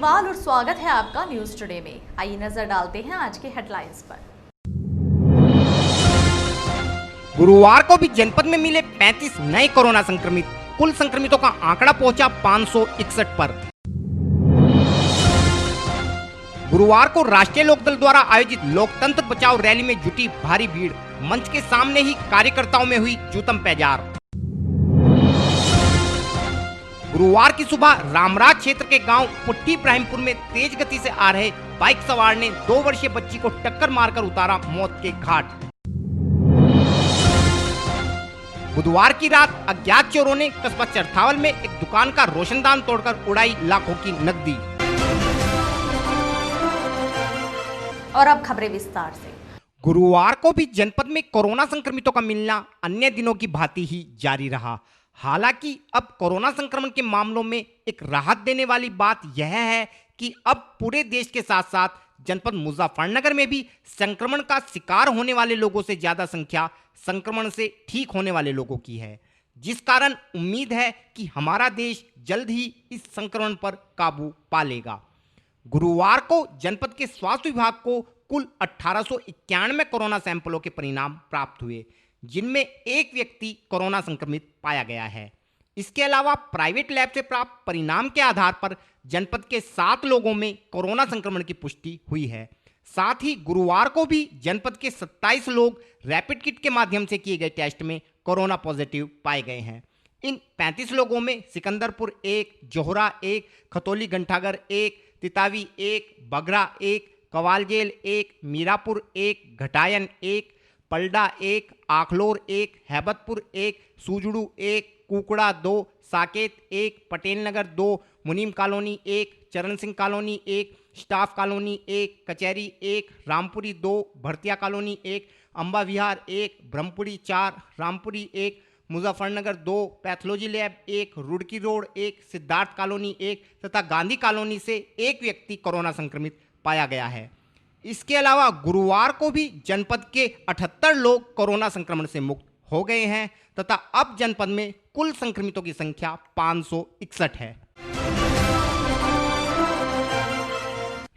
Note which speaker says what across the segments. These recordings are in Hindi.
Speaker 1: अग्रवाल और स्वागत है आपका न्यूज टुडे में। आइए नजर डालते हैं आज के हेडलाइंस पर।
Speaker 2: गुरुवार को भी जनपद में मिले 35 नए कोरोना संक्रमित। कुल संक्रमितों का आंकड़ा पहुंचा 561 पर। गुरुवार को राष्ट्रीय लोकदल द्वारा आयोजित लोकतंत्र बचाओ रैली में जुटी भारी भीड़। मंच के सामने ही कार्यकर्ताओं में हुई जूतम पैजार। गुरुवार की सुबह रामराज क्षेत्र के गांव पुट्ठी इब्राहिमपुर में तेज गति से आ रहे बाइक सवार ने 2 वर्षीय बच्ची को टक्कर मारकर उतारा मौत के घाट। बुधवार की रात अज्ञात चोरों ने कस्बा चरथावल में एक दुकान का रोशनदान तोड़कर उड़ाई लाखों की नकदी।
Speaker 1: और अब खबरें विस्तार से।
Speaker 2: गुरुवार को भी जनपद में कोरोना संक्रमितों का मिलना अन्य दिनों की भांति ही जारी रहा। हालांकि अब कोरोना संक्रमण के मामलों में एक राहत देने वाली बात यह है कि अब पूरे देश के साथ साथ जनपद मुजफ्फरनगर में भी संक्रमण का शिकार होने वाले लोगों से ज्यादा संख्या संक्रमण से ठीक होने वाले लोगों की है, जिस कारण उम्मीद है कि हमारा देश जल्द ही इस संक्रमण पर काबू पा लेगा। गुरुवार को जनपद के स्वास्थ्य विभाग को कुल 1891 कोरोना सैंपलों के परिणाम प्राप्त हुए, जिनमें एक व्यक्ति कोरोना संक्रमित पाया गया है। इसके अलावा प्राइवेट लैब से प्राप्त परिणाम के आधार पर जनपद के 7 लोगों में कोरोना संक्रमण की पुष्टि हुई है। साथ ही गुरुवार को भी जनपद के 27 लोग रैपिड किट के माध्यम से किए गए टेस्ट में कोरोना पॉजिटिव पाए गए हैं। इन 35 लोगों में सिकंदरपुर 1, जोहरा 1, खतौली घंटाघर 1, तितावी 1, बगरा 1, कवालजेल 1, मीरापुर 1, घटायन 1, पलडा 1, आखलोर 1, हैबतपुर 1, सूजड़ू 1, कुकड़ा 2, साकेत 1, पटेल नगर 2, मुनीम कॉलोनी 1, चरण सिंह कॉलोनी 1, स्टाफ कॉलोनी 1, कचहरी 1, रामपुरी 2, भरतिया कॉलोनी 1, अम्बा विहार 1, ब्रह्मपुरी 4, रामपुरी 1, Muzaffarnagar 2, pathology lab 1, Roorkee road 1, Siddharth colony 1 तथा गांधी कॉलोनी से एक व्यक्ति कोरोना संक्रमित पाया गया है। इसके अलावा गुरुवार को भी जनपद के 78 लोग कोरोना संक्रमण से मुक्त हो गए हैं तथा अब जनपद में कुल संक्रमितों की संख्या 561 है।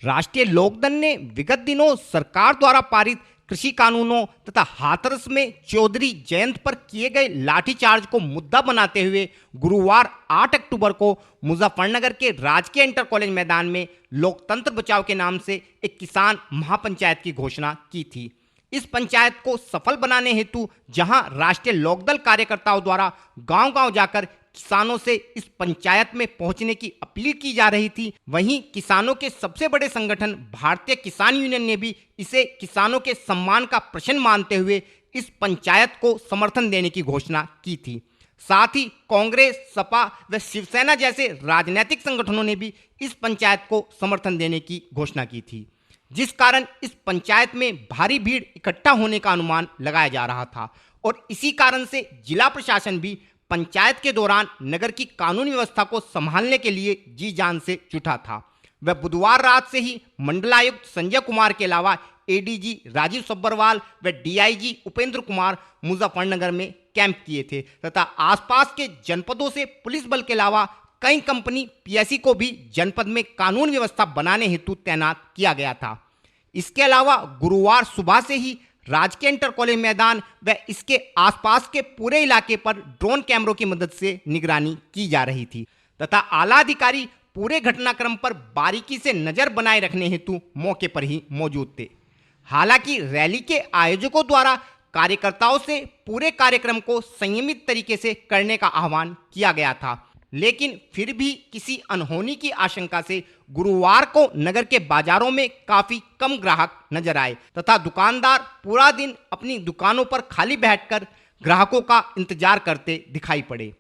Speaker 2: राष्ट्रीय लोकदल ने विगत दिनों सरकार द्वारा पारित कृषि कानूनों तथा हाथरस में चौधरी जयंत पर किए गए लाठीचार्ज को मुद्दा बनाते हुए गुरुवार 8 अक्टूबर को मुजफ्फरनगर के राजकीय इंटर कॉलेज मैदान में लोकतंत्र बचाओ के नाम से एक किसान महापंचायत की घोषणा की थी। इस पंचायत को सफल बनाने हेतु जहां राष्ट्रीय लोकदल कार्यकर्ताओं द्वारा गांव-गांव जाकर किसानों से इस पंचायत में पहुंचने की अपील की जा रही थी, वहीं किसानों के सबसे बड़े संगठन भारतीय किसान यूनियन ने भी इसे किसानों के सम्मान का प्रश्न मानते हुए इस पंचायत को समर्थन देने की घोषणा की थी। साथ ही कांग्रेस, सपा व शिवसेना जैसे राजनीतिक संगठनों ने भी इस पंचायत को समर्थन देने की घोषणा की थी, जिस कारण इस पंचायत में भारी भीड़ इकट्ठा होने का अनुमान लगाया जा रहा था और इसी कारण से जिला प्रशासन भी पंचायत के दौरान नगर की कानून व्यवस्था को संभालने के लिए जी जान से जुटा था। वह बुधवार रात से ही मंडलायुक्त संजय कुमार के अलावा एडीजी राजीव सब्बरवाल व डीआईजी उपेंद्र कुमार मुजफ्फरनगर में कैंप किए थे तथा आसपास के जनपदों से पुलिस बल के अलावा कई कंपनी पीएससी को भी जनपद में कानून व्यवस्था बनाने हेतु तैनात किया गया था। इसके अलावा गुरुवार सुबह से ही राजकीय इंटर कॉलेज मैदान व इसके आसपास के पूरे इलाके पर ड्रोन कैमरों की मदद से निगरानी की जा रही थी तथा आला अधिकारी पूरे घटनाक्रम पर बारीकी से नजर बनाए रखने हेतु मौके पर ही मौजूद थे। हालांकि रैली के आयोजकों द्वारा कार्यकर्ताओं से पूरे कार्यक्रम को संयमित तरीके से करने का आह्वान किया गया था, लेकिन फिर भी किसी अनहोनी की आशंका से गुरुवार को नगर के बाजारों में काफी कम ग्राहक नजर आए तथा दुकानदार पूरा दिन अपनी दुकानों पर खाली बैठकर ग्राहकों का इंतजार करते दिखाई पड़े।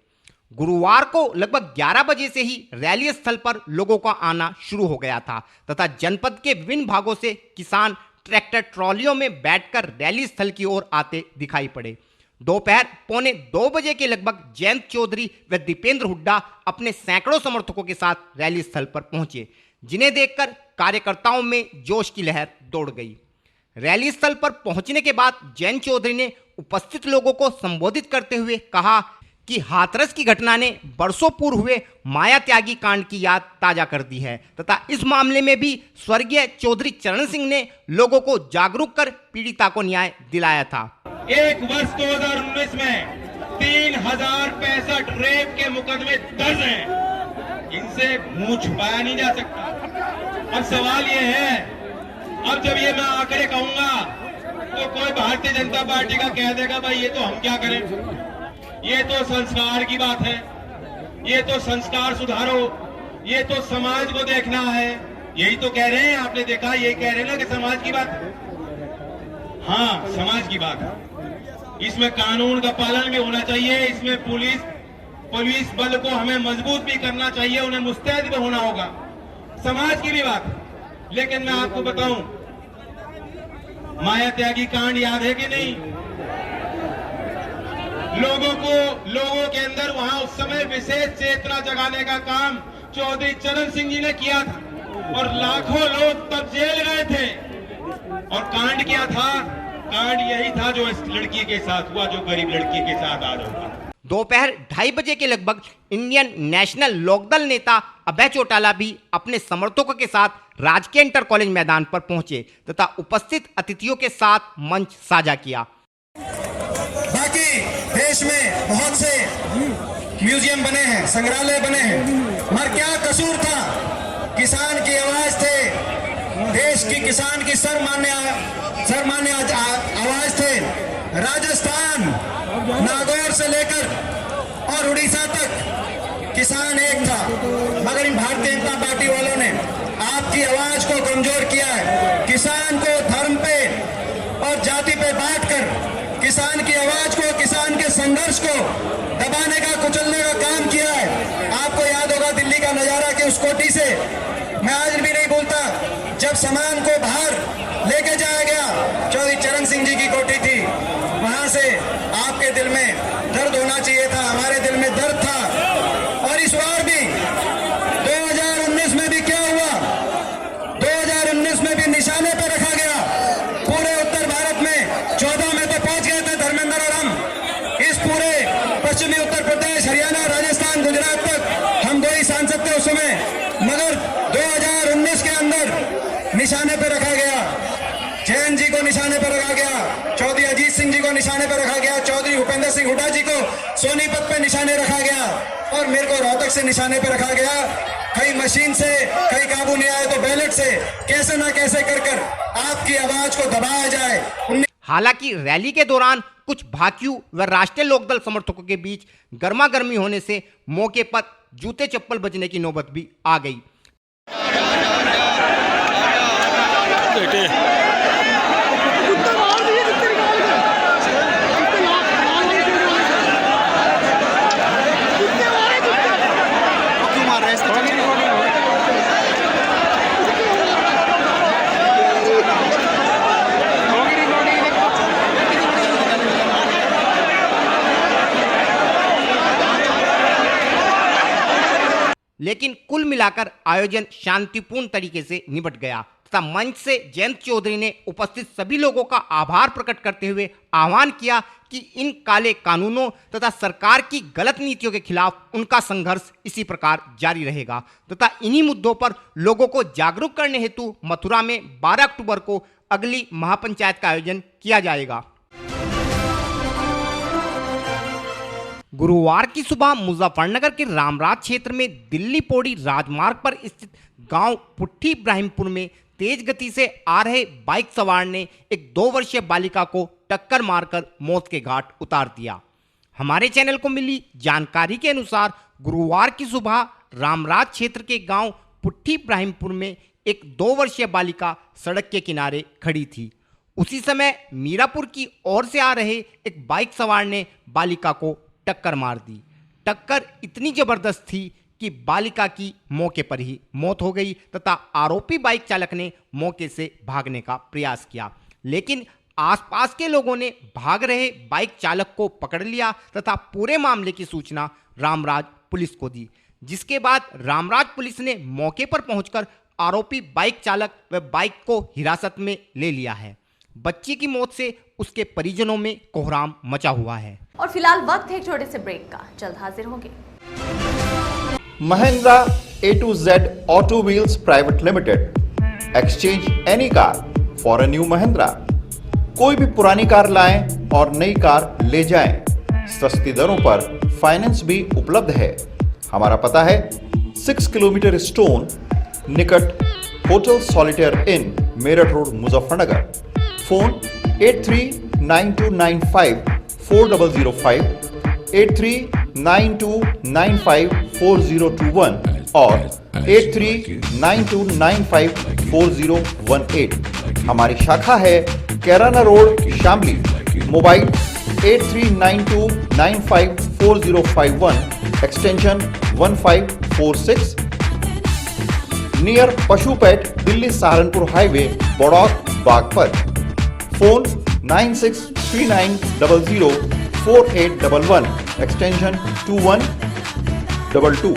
Speaker 2: गुरुवार को लगभग 11 बजे से ही रैली स्थल पर लोगों का आना शुरू हो गया था तथा जनपद के विभिन्न भागों से किसान ट्रैक्टर ट्रॉलियों में बैठकर रैली स्थल की ओर आते दिखाई पड़े। दोपहर 1:45 बजे के लगभग जयंत चौधरी व दीपेंद्र हुड्डा अपने सैकड़ों समर्थकों के साथ रैली स्थल पर पहुंचे, जिन्हें देखकर कार्यकर्ताओं में जोश की लहर दौड़ गई। रैली स्थल पर पहुंचने के बाद जयंत चौधरी ने उपस्थित लोगों को संबोधित करते हुए कहा कि हाथरस की घटना ने बरसों पूर्व हुए माया त्यागी कांड की याद ताजा कर दी है तथा इस मामले में भी स्वर्गीय चौधरी चरण सिंह ने लोगों को जागरूक कर पीड़िता को न्याय दिलाया था।
Speaker 3: एक वर्ष 2019 में 3065 रेप के मुकदमे दर्ज हैं। इनसे मुंह छुपाया नहीं जा सकता। अब सवाल ये है, अब जब ये मैं आंकड़े कहूंगा तो कोई भारतीय जनता पार्टी का कह देगा भाई ये तो हम क्या करें, ये तो संस्कार की बात है, ये तो संस्कार सुधारो, ये तो समाज को देखना है। यही तो कह रहे हैं, आपने देखा, यही कह रहे हैं ना कि समाज की बात है। हाँ, समाज की बात है। इसमें कानून का पालन भी होना चाहिए, इसमें पुलिस बल को हमें मजबूत भी करना चाहिए, उन्हें मुस्तैद भी होना होगा, समाज की भी बात है। लेकिन मैं आपको बताऊं, माया त्यागी कांड याद है कि नहीं? लोगों के अंदर वहां उस समय विशेष चेतना जगाने का काम चौधरी चरण सिंह जी ने किया था और लाखों लोग तब जेल गए थे। और कांड क्या था? कांड यही था जो इस लड़की के साथ हुआ, जो गरीब लड़की के साथ आज हुआ।
Speaker 2: दोपहर 2:30 बजे के लगभग इंडियन नेशनल लोकदल नेता अभय चौटाला भी अपने समर्थकों के साथ राजकीय इंटर कॉलेज मैदान पर पहुंचे तथा उपस्थित अतिथियों के साथ मंच साझा किया।
Speaker 4: बाकी देश में बहुत से म्यूजियम बने हैं, संग्रहालय बने हैं, मगर क्या कसूर था? किसान की आवाज थे, देश की किसान की सर्वमान्य आवाज थे। राजस्थान, नागौर से लेकर और उड़ीसा तक किसान एक था, मगर इन भारतीय जनता पार्टी वालों ने आपकी आवाज को कमजोर किया है। किसान को धर्म पे और जाति पे बांटकर किसान की आवाज को, किसान के संघर्ष को दबाने का, कुचलने का काम किया है। आपको याद होगा दिल्ली का नजारा कि उस कोठी से मैं आज भी नहीं भूलता, जब सामान को बाहर लेके जाया गया, चौधरी चरण सिंह जी की कोठी थी, वहां से आपके दिल में दर्द होना चाहिए था, हमारे दिल में दर्द था। और इस बार भी 2019 में भी क्या हुआ? 2019 में भी निशाने पर रखा गया। पूरे उत्तर भारत में 14 में तो पहुंच गए थे धर्मेंद्र और हम। इस पूरे पश्चिमी उत्तर प्रदेश, हरियाणा, राजस्थान, गुजरात तक हम 2 ही सांसद थे उस समय, मगर 2019 के अंदर निशाने पर रखा गया। जैन जी को निशाने पर रखा गया, चौधरी अजीत सिंह जी को निशाने पर रखा गया, चौधरी भूपेंद्र सिंह हुड्डा जी को सोनीपत पे निशाने रखा गया और मेरे को रोहतक से निशाने पर रखा गया। कहीं मशीन से, कहीं काबू नहीं आया तो बैलेट से, कैसे ना कैसे कर आपकी आवाज को दबाया जाए।
Speaker 2: हालांकि रैली के दौरान कुछ भाकियू व राष्ट्रीय लोकदल समर्थकों के बीच गर्मागर्मी होने से मौके पर जूते चप्पल बजने की नौबत भी आ गई। लेकिन कुल मिलाकर आयोजन शांतिपूर्ण तरीके से निपट गया तथा मंच से जयंत चौधरी ने उपस्थित सभी लोगों का आभार प्रकट करते हुए आह्वान किया कि इन काले कानूनों तथा सरकार की गलत नीतियों के खिलाफ उनका संघर्ष इसी प्रकार जारी रहेगा तथा इन्हीं मुद्दों पर लोगों को जागरूक करने हेतु मथुरा में 12 अक्टूबर को अगली महापंचायत का आयोजन किया जाएगा। गुरुवार की सुबह मुजफ्फरनगर के रामराज क्षेत्र में दिल्ली पौड़ी राजमार्ग पर स्थित गांव पुट्ठी इब्राहिमपुर में तेज गति से आ रहे बाइक सवार ने एक 2 वर्षीय बालिका को टक्कर मारकर मौत के घाट उतार दिया। हमारे चैनल को मिली जानकारी के अनुसार गुरुवार की सुबह रामराज क्षेत्र के गांव पुट्ठी इब्राहिमपुर में एक 2 वर्षीय बालिका सड़क के किनारे खड़ी थी। उसी समय मीरापुर की ओर से आ रहे एक बाइक सवार ने बालिका को टक्कर मार दी। टक्कर इतनी जबरदस्त थी कि बालिका की मौके पर ही मौत हो गई तथा आरोपी बाइक चालक ने मौके से भागने का प्रयास किया, लेकिन आसपास के लोगों ने भाग रहे बाइक चालक को पकड़ लिया तथा पूरे मामले की सूचना रामराज पुलिस को दी, जिसके बाद रामराज पुलिस ने मौके पर पहुंचकर आरोपी बाइक चालक व बाइक को हिरासत में ले लिया है। बच्ची की मौत से उसके परिजनों में कोहराम मचा हुआ है।
Speaker 1: और फिलहाल वक्त है एक छोटे से ब्रेक का, जल्द हाजिर होंगे।
Speaker 5: Mahindra A to Z Auto Wheels Private Limited. Exchange any car for a new Mahindra. कोई भी पुरानी कार लाएं और नई कार ले जाएं। सस्ती दरों पर फाइनेंस भी उपलब्ध है। हमारा पता है 6 किलोमीटर स्टोन निकट hotel Solitaire inn Meerut road Muzaffarnagar. Phone 8392954005, 8392954021 और 8392954018। हमारी शाखा है Kairana road Shamli. Mobile 8392954051 extension 1546 near पशुपेट Delhi Saharanpur highway Baraut Baghpat. Phone 9639004811 extension 2122।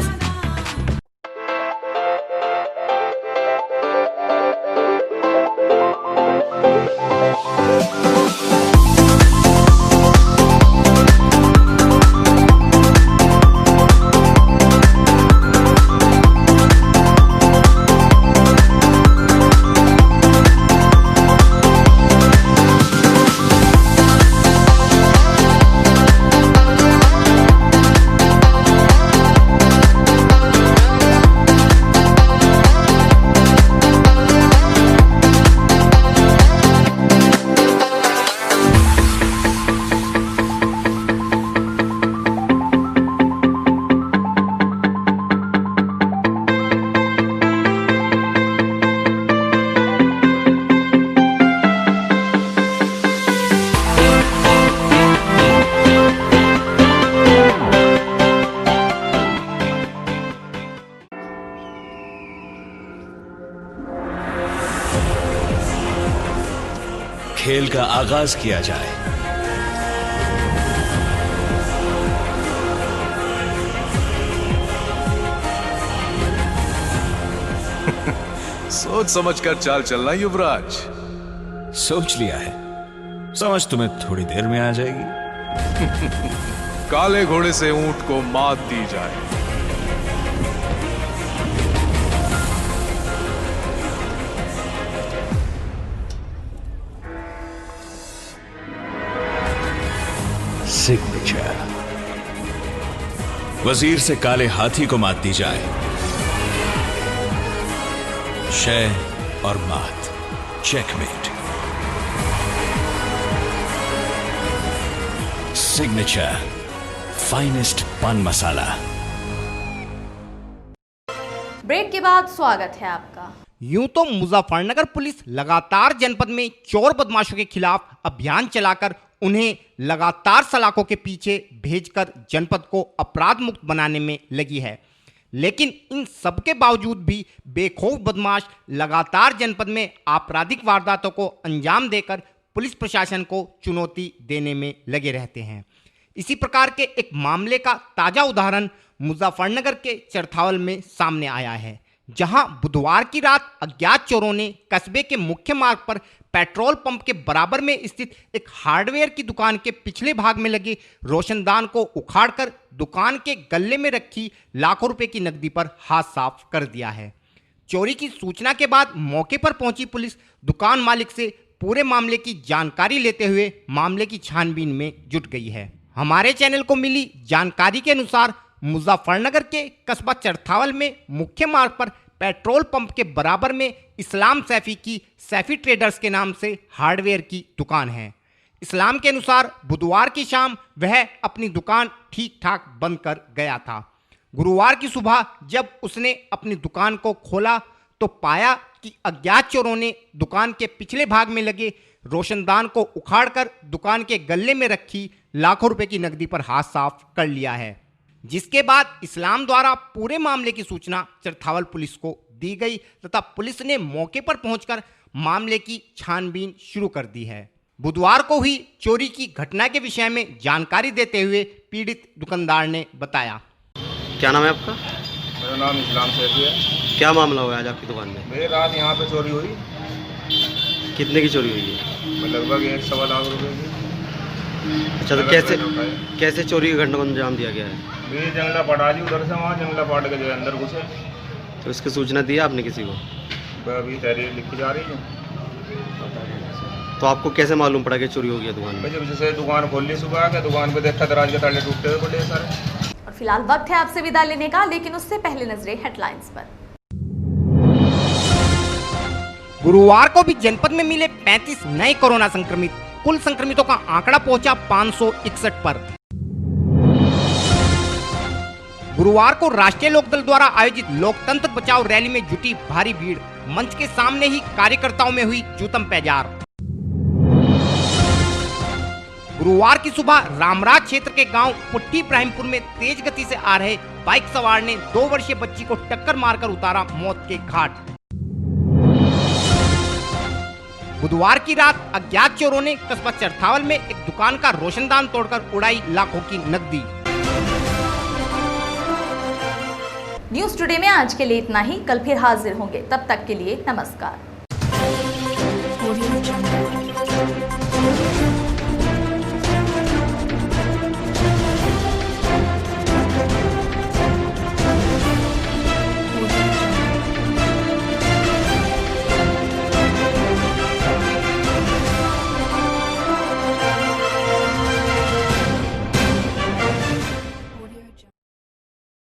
Speaker 6: खेल का आगाज किया जाए।
Speaker 7: सोच समझकर चाल चलना युवराज।
Speaker 6: सोच लिया है, समझ तुम्हें थोड़ी देर में आ जाएगी।
Speaker 7: काले घोड़े से ऊंट को मात दी जाए।
Speaker 6: सिग्नेचर। वजीर से काले हाथी को मात दी जाए। शय और मात, चेकमेट। सिग्नेचर फाइनेस्ट पान मसाला।
Speaker 1: ब्रेक के बाद स्वागत है आपका।
Speaker 2: यूं तो मुजफ्फरनगर पुलिस लगातार जनपद में चोर बदमाशों के खिलाफ अभियान चलाकर उन्हें लगातार सलाखों के पीछे भेजकर जनपद को अपराध मुक्त बनाने में लगी है, लेकिन इन सब के बावजूद भी बेखौफ बदमाश लगातार जनपद में आपराधिक वारदातों को अंजाम देकर पुलिस प्रशासन को चुनौती देने में लगे रहते हैं। इसी प्रकार के एक मामले का ताज़ा उदाहरण मुजफ्फरनगर के चरथावल में सामने आया है, जहां बुधवार की रात अज्ञात चोरों ने कस्बे के मुख्य मार्ग पर पेट्रोल पंप के बराबर में स्थित एक हार्डवेयर की दुकान के पिछले भाग में लगे रोशनदान को उखाड़कर दुकान के गल्ले में रखी लाखों रुपए की नकदी पर हाथ साफ कर दिया है। चोरी की सूचना के बाद मौके पर पहुंची पुलिस दुकान मालिक से पूरे मामले की जानकारी लेते हुए मामले की छानबीन में जुट गई है। हमारे चैनल को मिली जानकारी के अनुसार मुजफ्फरनगर के कस्बा चरथावल में मुख्य मार्ग पर पेट्रोल पंप के बराबर में इस्लाम सैफी की सैफी ट्रेडर्स के नाम से हार्डवेयर की दुकान है। इस्लाम के अनुसार बुधवार की शाम वह अपनी दुकान ठीक ठाक बंद कर गया था। गुरुवार की सुबह जब उसने अपनी दुकान को खोला तो पाया कि अज्ञात चोरों ने दुकान के पिछले भाग में लगे रोशनदान को उखाड़कर दुकान के गल्ले में रखी लाखों रुपए की नकदी पर हाथ साफ कर लिया है, जिसके बाद इस्लाम द्वारा पूरे मामले की सूचना चरथावल पुलिस को दी गई तथा पुलिस ने मौके पर पहुंचकर मामले की छानबीन शुरू कर दी है। बुधवार को हुई चोरी की घटना के विषय में जानकारी देते हुए पीड़ित दुकानदार ने बताया।
Speaker 8: क्या नाम है आपका?
Speaker 9: मेरा नाम इस्लाम सैफी है।
Speaker 8: क्या मामला हुआ है आज आपकी दुकान में?
Speaker 9: मेरी रात यहाँ पे चोरी हुई।
Speaker 8: कितने की चोरी हुई है?
Speaker 9: लगभग 1.25 लाख रुपए की।
Speaker 8: अच्छा, तो कैसे चोरी की घटना को अंजाम दिया गया है?
Speaker 9: ये जंगला पटा जी उधर से वहाँ जंगला पाट के जो है अंदर घुसे।
Speaker 8: तो इसकी सूचना दी आपने किसी को?
Speaker 9: अभी तहरीर लिखी जा रही है।
Speaker 8: तो आपको कैसे मालूम पड़ा कि चोरी हो गया दुकान में?
Speaker 9: जब जैसे दुकान खोल ली सुबह के, दुकान पे देखा दराज के ताले टूटते हुए पड़े सारे।
Speaker 1: और फिलहाल वक्त है आपसे विदा लेने का, लेकिन उससे पहले नजरें हेडलाइंस पर।
Speaker 2: गुरुवार को भी जनपद में मिले 35 नए कोरोना संक्रमित, कुल संक्रमितों का आंकड़ा पहुंचा 561 पर। गुरुवार को राष्ट्रीय लोकदल द्वारा आयोजित लोकतंत्र बचाओ रैली में जुटी भारी भीड़, मंच के सामने ही कार्यकर्ताओं में हुई जूतम पैजार। गुरुवार की सुबह रामराज क्षेत्र के गांव पुट्टी इब्राहिमपुर में तेज गति से आ रहे बाइक सवार ने 2 वर्षीय बच्ची को टक्कर मारकर उतारा मौत के घाट। बुधवार की रात अज्ञात चोरों ने कस्बा चरथावल में एक दुकान का रोशनदान तोड़कर उड़ाई लाखों की नकदी।
Speaker 1: न्यूज टुडे में आज के लिए इतना ही। कल फिर हाजिर होंगे, तब तक के लिए नमस्कार।